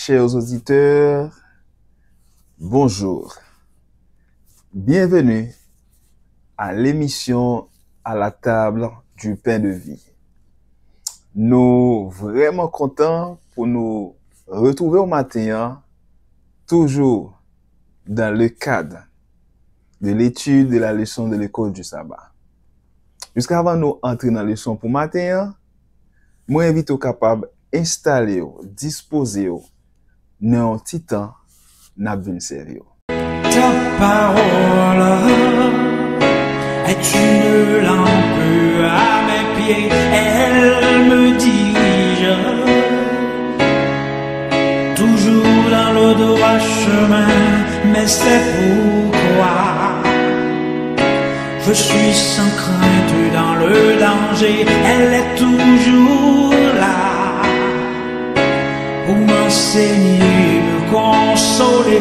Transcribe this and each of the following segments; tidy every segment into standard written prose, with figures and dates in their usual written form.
Chers auditeurs, bonjour. Bienvenue à l'émission À la table du pain de vie. Nous vraiment contents pour nous retrouver au matin, toujours dans le cadre de l'étude de la leçon de l'école du sabbat. Jusqu'avant nous entrer dans la leçon pour matin, moi invite au capable installer, disposer dans un petit temps, n'a venu servir. Ta parole est une lampe à mes pieds, elle me dirige toujours dans le droit chemin, mais c'est pourquoi je suis sans crainte dans le danger, elle est toujours là pour m'enseigner, me consoler.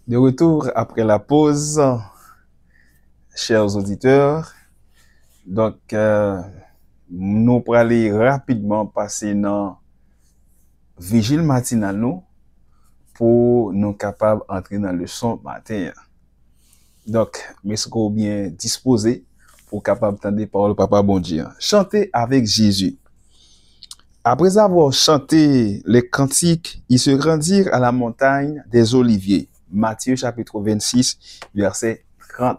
De retour après la pause, chers auditeurs, donc nous pour aller rapidement passer dans vigile matinale nous pour nous capables d'entrer dans le son matin. Donc, mais ce qu'on bien disposé pour capable d'entendre les paroles Papa bon Dieu. Chanter avec Jésus. Après avoir chanté les cantiques, ils se rendirent à la montagne des Oliviers. Matthieu chapitre 26, verset 30.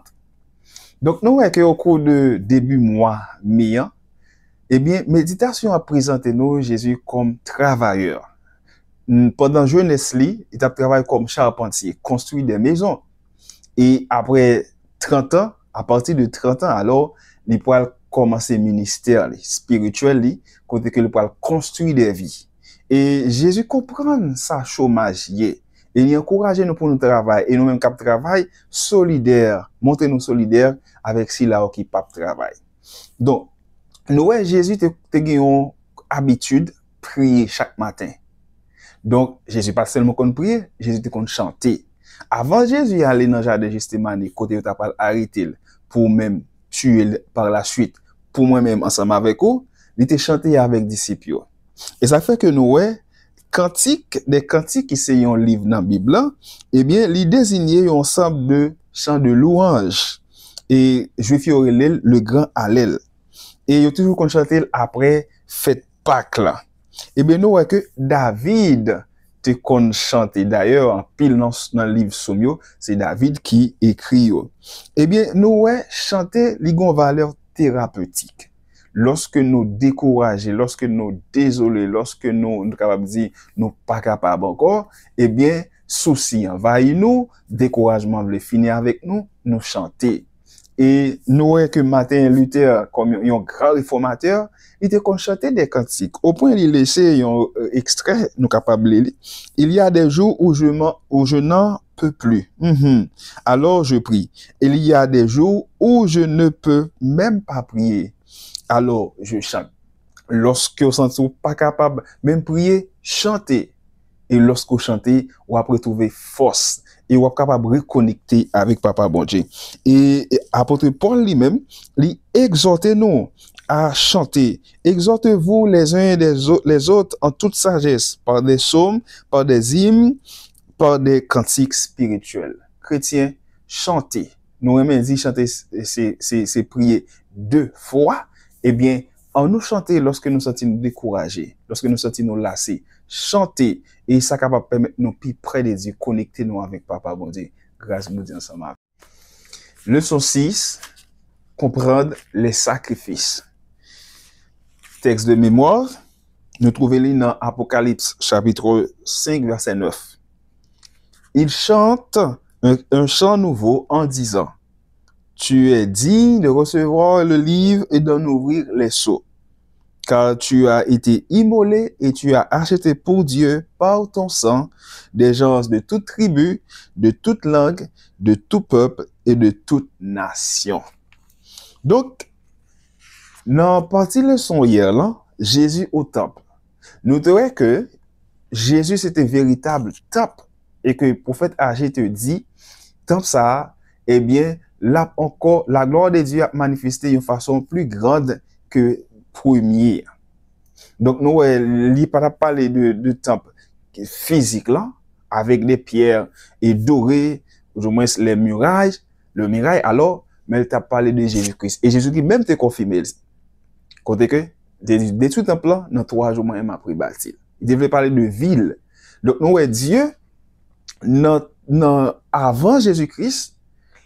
Donc, nous voyons qu'au cours de début mois mai, eh bien, méditation a présenté nous Jésus comme travailleur. Pendant jeunesse, il a travaillé comme charpentier, construit des maisons. Et après 30 ans, à partir de 30 ans, alors, il peut commencer ministère spirituel, côté que il peut construire des vies. Et Jésus comprend sa chômage. Et il encourage nous pour nous travailler. Et nous-mêmes, qui travail solidaire, montrez-nous solidaires avec ceux-là qui pas travail. Donc, nous, Jésus te une habitude prier chaque matin. Donc, Jésus pas seulement qu'on prier, Jésus te qu'on chanter. Avant Jésus aller dans le jardin de Gethsémani, côté où tu as arrêté pour même tuer par la suite, pour moi-même ensemble avec vous, il était chanté avec disciples. Et ça fait que nous, des cantiques qui c'est un livre dans la Bible, eh bien, il désignait un ensemble de chants de louanges. Et Juif le grand Hallel. Et il a toujours qu'on chantait après fête Pâques là. Eh bien, nous voyons que David te qu'on chanté. D'ailleurs, en pile dans le livre Sommio, c'est David qui écrit. Eh bien, nous voyons chanter une valeur thérapeutique. Lorsque nous découragés, lorsque nous désolés, lorsque nous capables de dire nous pas capables encore, eh bien, souci envahit nous, découragement veut finir avec nous, nous chanter. Et nous voyons que Martin Luther, comme un grand réformateur, il était qu'on chantait des cantiques. Au point de laisser un extrait, nous capables de lire. Il y a des jours où je n'en peux plus. Alors je prie. Il y a des jours où je ne peux même pas prier. Alors je chante. Lorsque vous ne sentez pas capable même prier, chantez. Et lorsque vous chantez, vous allez retrouver force. Et vous êtes capable de reconnecter avec Papa bon Dieu. Et apôtre Paul lui-même, lui exhorte nous à chanter. Exhortez-vous les uns et les autres en toute sagesse, par des psaumes, par des hymnes, par des cantiques spirituels. Chrétiens, chantez. Nous aimons dire chanter, c'est prier 2 fois. Eh bien, en nous chanter lorsque nous sentons découragés, lorsque nous sentons lassés, chanter. Et ça capable de permettre nous plus près de Dieu, connecter nous avec Papa bon Dieu. Grâce nous Dieu ensemble. Leçon 6, comprendre les sacrifices. Texte de mémoire, nous trouvons dans Apocalypse chapitre 5, verset 9. Il chante un chant nouveau en disant, tu es digne de recevoir le livre et d'en ouvrir les sceaux, car tu as été immolé et tu as acheté pour Dieu par ton sang des gens de toute tribu, de toute langue, de tout peuple et de toute nation. Donc, dans la partie leçon hier, là, Jésus au temple. Nous trouvons que Jésus c'était véritable temple et que le prophète Agé te dit, temple ça, eh bien, là encore, la gloire de Dieu a manifesté d'une façon plus grande que première. Donc, nous, il pas parler de temple physique là, avec des pierres et dorées, au moins les murailles, le muraille, alors, mais il t'a parlé de Jésus-Christ. Et Jésus-Christ même te confirmé. Côté que, de tout temple là, dans 3 jours, moi, il m'a pris bâti. Il devait parler de ville. Donc, nous, Dieu, avant Jésus-Christ,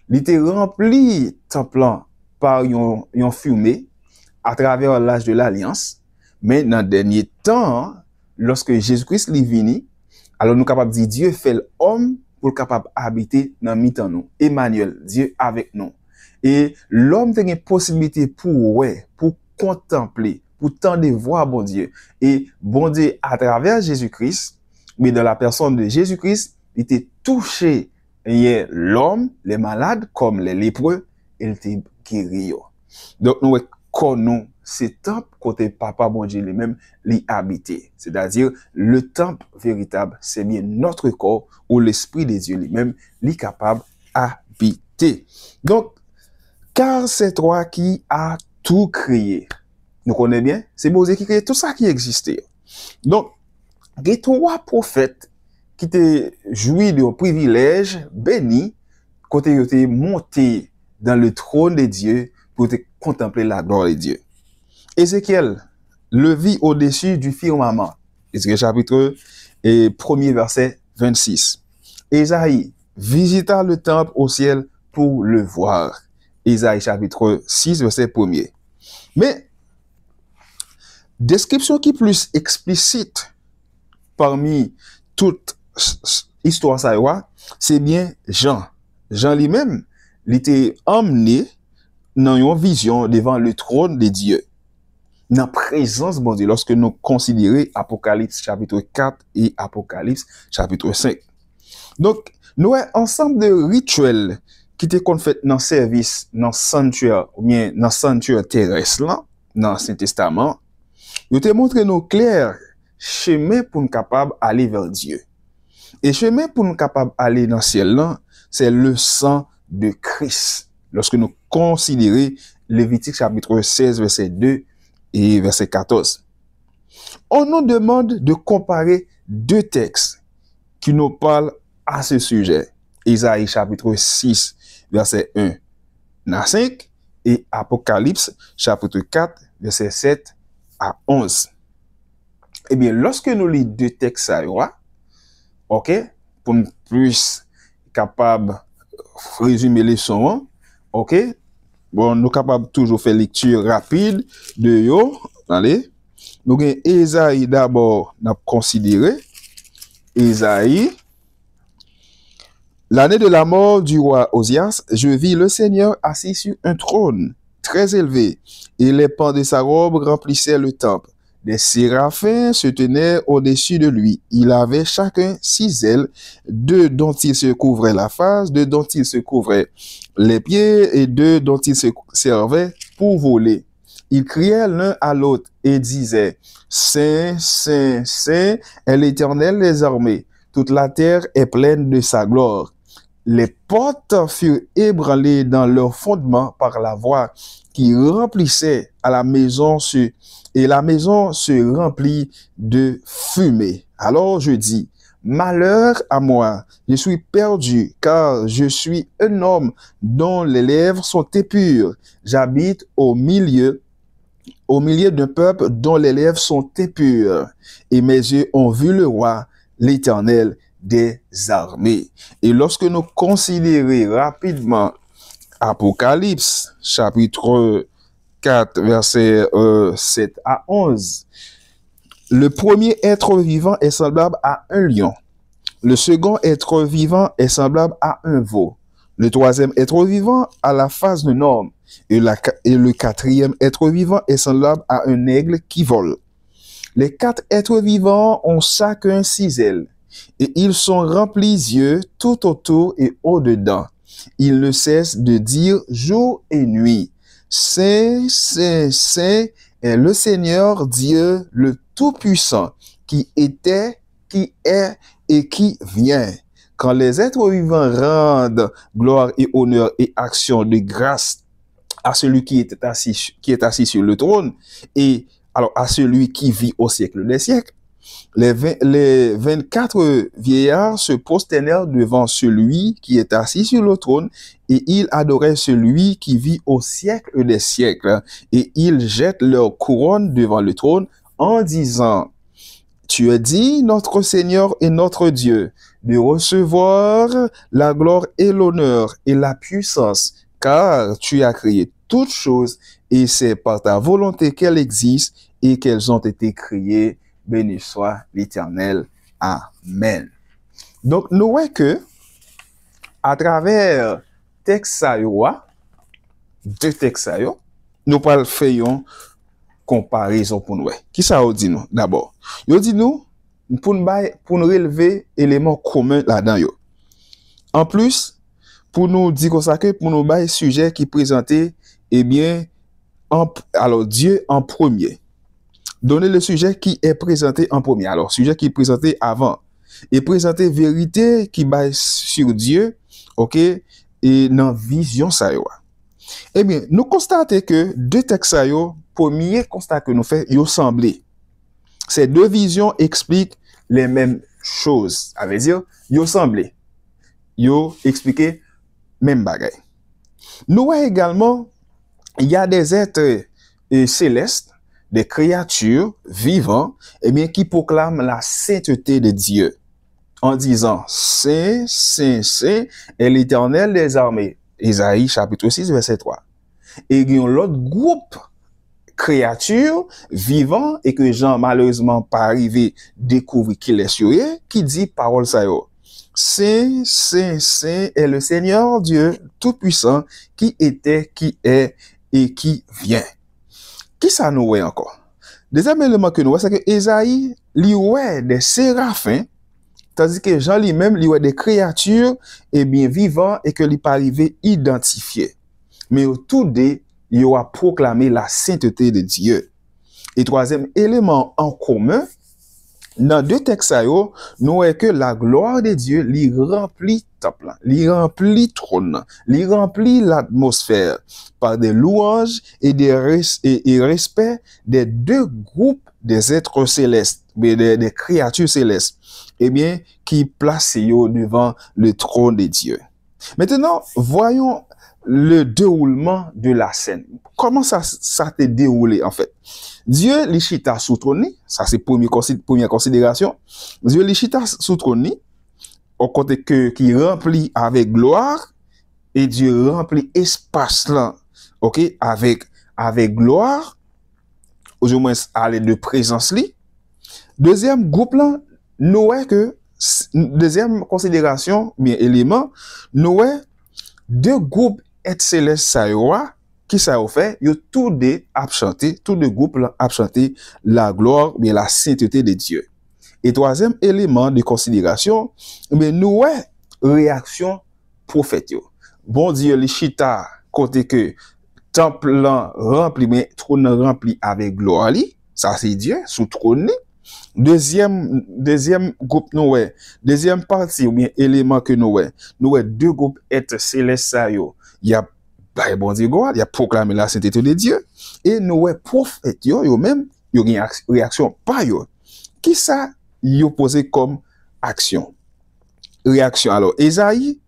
il était rempli temple là par une fumée à travers l'âge de l'Alliance. Mais dans le dernier temps, lorsque Jésus-Christ est venu, alors nous sommes capables de dire Dieu fait l'homme pour capable habiter dans mi-temps nous. Emmanuel, Dieu avec nous. Et l'homme a une possibilité pour contempler, pour tendre voir bon Dieu. Et bon Dieu, à travers Jésus-Christ, mais dans la personne de Jésus-Christ, il était touché l'homme, les malades comme les lépreux, il était guéri. Donc nous connaissons ce temple côté papa bon Dieu lui-même l'y habiter. C'est-à-dire le temple véritable, c'est bien notre corps où l'esprit de Dieu lui-même l'y capable habiter. Donc car c'est toi qui as tout créé. Nous connaissons bien, c'est Dieu qui crée tout ça qui existait. Donc il y a 3 prophètes qui te joui de privilège béni côté ils étaient montés dans le trône de Dieu pour te contempler la gloire de Dieu. Ézéchiel le vit au-dessus du firmament. Ézéchiel chapitre 1er verset 26. Ésaïe visita le temple au ciel pour le voir. Ésaïe chapitre 6 verset 1er. Mais description qui plus explicite parmi toute histoire ça c'est bien Jean. Jean lui-même, il était emmené dans une vision devant le trône de Dieu. Dans la présence de Dieu, lorsque nous considérons Apocalypse chapitre 4 et Apocalypse chapitre 5. Donc, nous avons ensemble de rituels qui étaient faits dans le service, dans le sanctuaire, ou bien dans le sanctuaire terrestre, là, dans l'Ancien Testament. Nous te montré nos clairs chemin pour nous capables d'aller vers Dieu. Et chemin pour nous capables d'aller dans le ciel, là, c'est le sang de Christ. Lorsque nous considérons Lévitique chapitre 16, verset 2 et verset 14. On nous demande de comparer 2 textes qui nous parlent à ce sujet. Isaïe chapitre 6, verset 1 à 5 et Apocalypse chapitre 4, verset 7 à 11. Eh bien, lorsque nous lisons 2 textes, ok, pour nous plus capable de résumer les sons, ok, bon, nous capables toujours faire lecture rapide de yo, allez, nous avons Ésaïe d'abord, nous avons considéré, Ésaïe, l'année de la mort du roi Osias, je vis le Seigneur assis sur un trône très élevé, et les pans de sa robe remplissaient le temple. Des séraphins se tenaient au-dessus de lui. Il avait chacun 6 ailes, 2 dont il se couvrait la face, 2 dont il se couvrait les pieds et 2 dont il se servait pour voler. Ils criaient l'un à l'autre et disaient, Saint, Saint, Saint est l'Éternel des armées. Toute la terre est pleine de sa gloire. Les portes furent ébranlées dans leur fondement par la voix qui remplissait à la maison et la maison se remplit de fumée. Alors je dis, malheur à moi, je suis perdu, car je suis un homme dont les lèvres sont impures. J'habite au milieu au milieu d'un peuple dont les lèvres sont impures. Et mes yeux ont vu le roi, l'Éternel des armées. Et lorsque nous considérons rapidement Apocalypse, chapitre 4, versets 7 à 11, le premier être vivant est semblable à un lion. Le second être vivant est semblable à un veau. Le troisième être vivant a la face d'un homme. Et le quatrième être vivant est semblable à un aigle qui vole. Les quatre êtres vivants ont chacun 6 ailes. Et ils sont remplis d'yeux tout autour et au-dedans. Ils ne cessent de dire jour et nuit: Saint, Saint, Saint est le Seigneur Dieu le Tout-Puissant, qui était, qui est et qui vient. Quand les êtres vivants rendent gloire et honneur et action de grâce à celui qui est assis sur le trône, et alors à celui qui vit au siècle des siècles, les 24 vieillards se prosternèrent devant celui qui est assis sur le trône, et ils adoraient celui qui vit au siècle des siècles, et ils jettent leur couronne devant le trône en disant: Tu es digne, notre Seigneur et notre Dieu, de recevoir la gloire et l'honneur et la puissance, car tu as créé toutes choses, et c'est par ta volonté qu'elles existent et qu'elles ont été créées. Béni soit l'Éternel. Amen. Donc, nous voyons que, à travers texte deux textes, nous parlons faisons comparaison pour nous. Qui ça veut dire nous? D'abord, il dit nous pour nous relever éléments communs là-dedans. En plus, pour nous dire comme ça que pour nous bailler sujet qui présentait, eh bien, alors Dieu en premier. Donner le sujet qui est présenté en premier. Alors, sujet qui est présenté avant. Et présenter vérité qui baille sur Dieu, ok, et dans vision ça yo. Eh bien, nous constatons que deux textes ça yo, premier constat que nous faisons, ils semblent. Ces deux visions expliquent les mêmes choses. Ça veut dire, ils semblent. Ils expliquent même bagaille. Nous voyons également, il y a des êtres célestes, des créatures vivantes, eh bien, qui proclament la sainteté de Dieu en disant: Saint, Saint, Saint est l'Éternel des armées. Isaïe chapitre 6, verset 3. Et il y a l'autre groupe créatures vivant et que Jean malheureusement pas arrivé découvrir qu'il est sur eux, qui dit parole ça yo: Saint, Saint, Saint est le Seigneur Dieu Tout-Puissant, qui était, qui est et qui vient. Qui ça nous voit encore? Deuxième élément que nous voyons, c'est que Isaïe lui voit des séraphins, tandis que Jean lui-même lui voit des créatures et bien vivantes et que lui pas arrivé identifier. Mais autour d'eux, il a proclamé la sainteté de Dieu. Et troisième élément en commun, dans deux textes, nous voyons que la gloire de Dieu lui remplit temple, lui remplit trône, lui remplit l'atmosphère par des louanges et des respect des deux groupes des êtres célestes, des créatures célestes, eh bien, qui placent devant le trône de Dieu. Maintenant, voyons le déroulement de la scène. Comment ça s'est déroulé en fait? Dieu l'Ichita sous trône, ça c'est première considération. Dieu l'Ichita sous trône, au côté que qui remplit avec gloire, et Dieu remplit espace là, ok, avec gloire, au moins à l'aide de présence li. Deuxième groupe là, nous voyons que deuxième considération, bien élément, nous voyons deux groupes être célestes ça qui ça fait, yo tous deux chanté, tous deux groupes a chanté la gloire, bien la sainteté de Dieu. Et troisième élément de considération, mais nous réaction prophète yo. Bon Dieu les chita côté que temple rempli mais trône rempli avec gloire li, ça c'est Dieu sous trône. Deuxième groupe nous deuxième partie ou bien élément que nous deux groupes être célestes ça yo. Il y a bon Dieu, il a proclamé la sainteté de Dieu. Et nous, prophètes, yo même, yo une réaction pas yo. Qui ça, yo posé comme action? Réaction. Alors, Esaïe,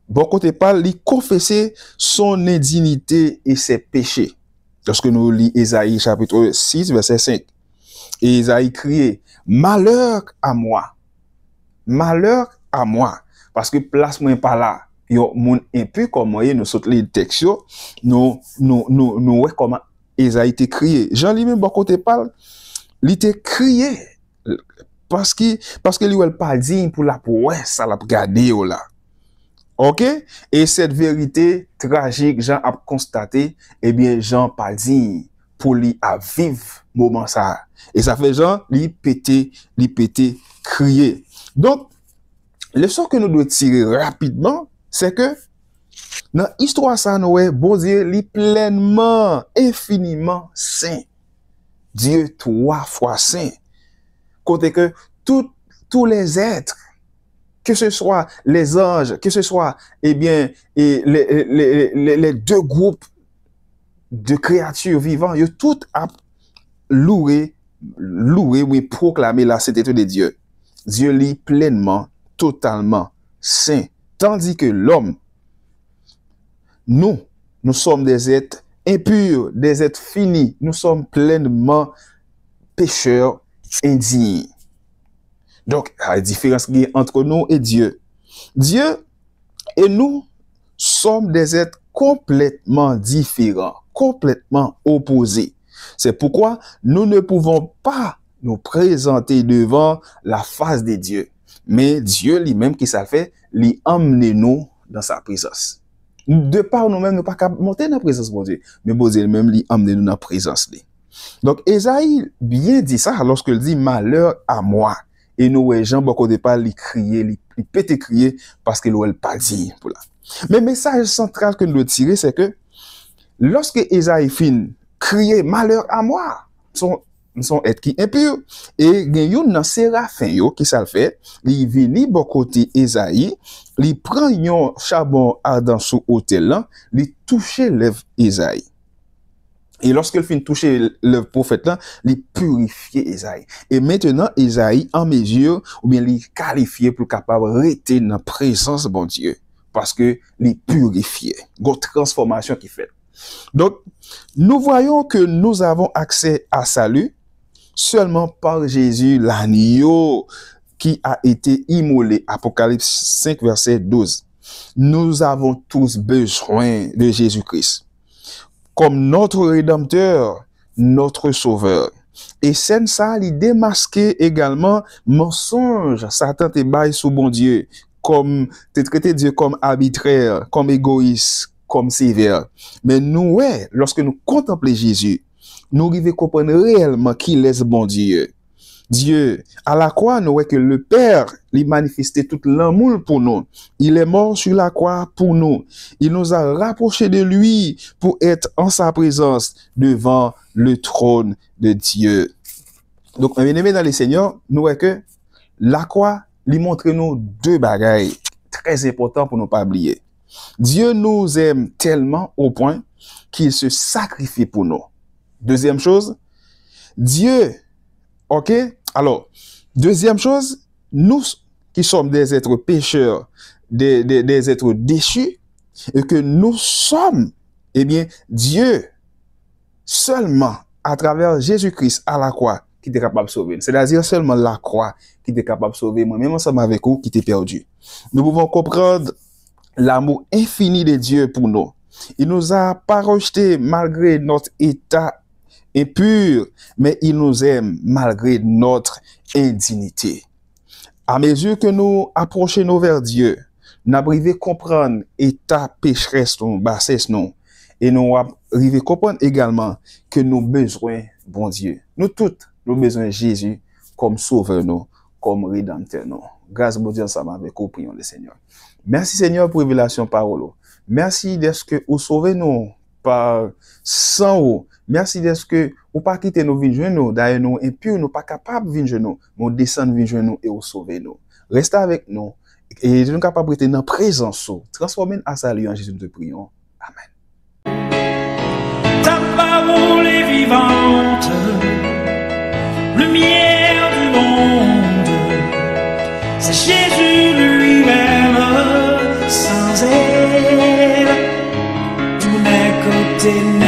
bon côté parle, il confessait son indignité et ses péchés. Lorsque nous lisons Ésaïe chapitre 6, verset 5. Et Ésaïe criait, malheur à moi. Malheur à moi. Parce que place moi pas là. Yo moun impur comme moi, nous saute les textes, nous ouais comment Ésaïe était crié. Jean lui-même, bon côté parle, il était crié. Parce que lui, elle pas digne pour la ouais, ça l'a regardé là. OK? Et cette vérité tragique, Jean a constaté, eh bien, Jean pas digne pour lui à vivre moment ça. Et ça fait Jean, lui péter, crier. Donc, le sort que nous devons tirer rapidement, c'est que dans l'histoire ça, nous est bon Dieu, lui pleinement, infiniment saint. Dieu 3 fois saint. Côté que tous les êtres, que ce soit les anges, que ce soit, eh bien, les deux groupes de créatures vivantes, ils tout a loué, oui, proclamé la sainteté de Dieu. Dieu lit pleinement, totalement saint. Tandis que l'homme, nous sommes des êtres impurs, des êtres finis. Nous sommes pleinement pécheurs, indignes. Donc, la différence qui est entre nous et Dieu. Dieu et nous sommes des êtres complètement différents, complètement opposés. C'est pourquoi nous ne pouvons pas nous présenter devant la face de Dieu. Mais Dieu lui-même qui ça fait, lui emmener nous dans sa présence. De par nous-mêmes, nous ne pouvons pas monter dans la présence de Dieu. Mais bon Dieu lui-même lui emmener nous dans la présence. Donc, Ésaïe bien dit ça lorsqu'il dit malheur à moi. Et nous, Jean, beaucoup de pas, lui crier, lui péter crier parce qu'il n'a pas dit pour là. Mais le message central que nous devons tirer, c'est que lorsque Ésaïe fin crier malheur à moi, son être qui impur, et il y a un séraphin qui ça le fait, il vient bon côté Ésaïe, il prend un charbon ardent sous autel là, il touche lèvre Ésaïe. Et lorsqu'il finit toucher le prophète là, il purifie Ésaïe. Et maintenant, Ésaïe, en mesure, ou bien il qualifié pour capable rester dans la présence de bon Dieu. Parce que il purifié. Une transformation qui fait. Donc, nous voyons que nous avons accès à salut seulement par Jésus, l'agneau qui a été immolé. Apocalypse 5, verset 12. Nous avons tous besoin de Jésus-Christ comme notre Rédempteur, notre Sauveur. Et c'est ça, il démasqué également mensonge. Satan te baille sous bon Dieu, comme te traiter Dieu comme arbitraire, comme égoïste, comme sévère. Mais nous, ouais, lorsque nous contemplons Jésus, nous arrivons à comprendre réellement qui est bon Dieu. Dieu, à la croix, nous voyons que le Père lui manifestait tout l'amour pour nous. Il est mort sur la croix pour nous. Il nous a rapprochés de lui pour être en sa présence devant le trône de Dieu. Donc, bien aimé dans les Seigneurs, nous voyons que la croix lui montre nous deux bagailles très importantes pour ne pas oublier. Dieu nous aime tellement au point qu'il se sacrifie pour nous. Deuxième chose, Dieu, ok? Alors, deuxième chose, nous qui sommes des êtres pécheurs, des êtres déchus, et que nous sommes, eh bien, Dieu, seulement à travers Jésus-Christ à la croix, qui est capable de sauver. C'est-à-dire seulement la croix qui est capable de sauver moi-même ensemble avec vous qui t'est perdu. Nous pouvons comprendre l'amour infini de Dieu pour nous. Il nous a pas rejeté malgré notre état impur, mais il nous aime malgré notre indignité. À mesure que nous approchons vers Dieu, nous arrivons à comprendre l'état pécheresse, bassesse, non. Et nous arrivons à comprendre également que nous avons besoin de bon Dieu. Nous tous, nous avons besoin de Jésus comme sauveur, nous, comme rédempteur. Nous. Grâce à Dieu ensemble avec vous, prions le Seigneur. Merci Seigneur pour révélation parole. Merci d'être que vous sauvez nous par sang ou. Merci d'être que vous pas quitter nos vies nous, d'ailleurs nous impurs, nous pas capables de vivre nous, mais descendre vivre nous et vous sauver nous. Restez avec nous et nous capables de dans présence, transformer à salut en Jésus nous te prions. Amen. Ta parole est vivante, lumière du monde, c'est Jésus lui-même, sans elle, tout n'est côté.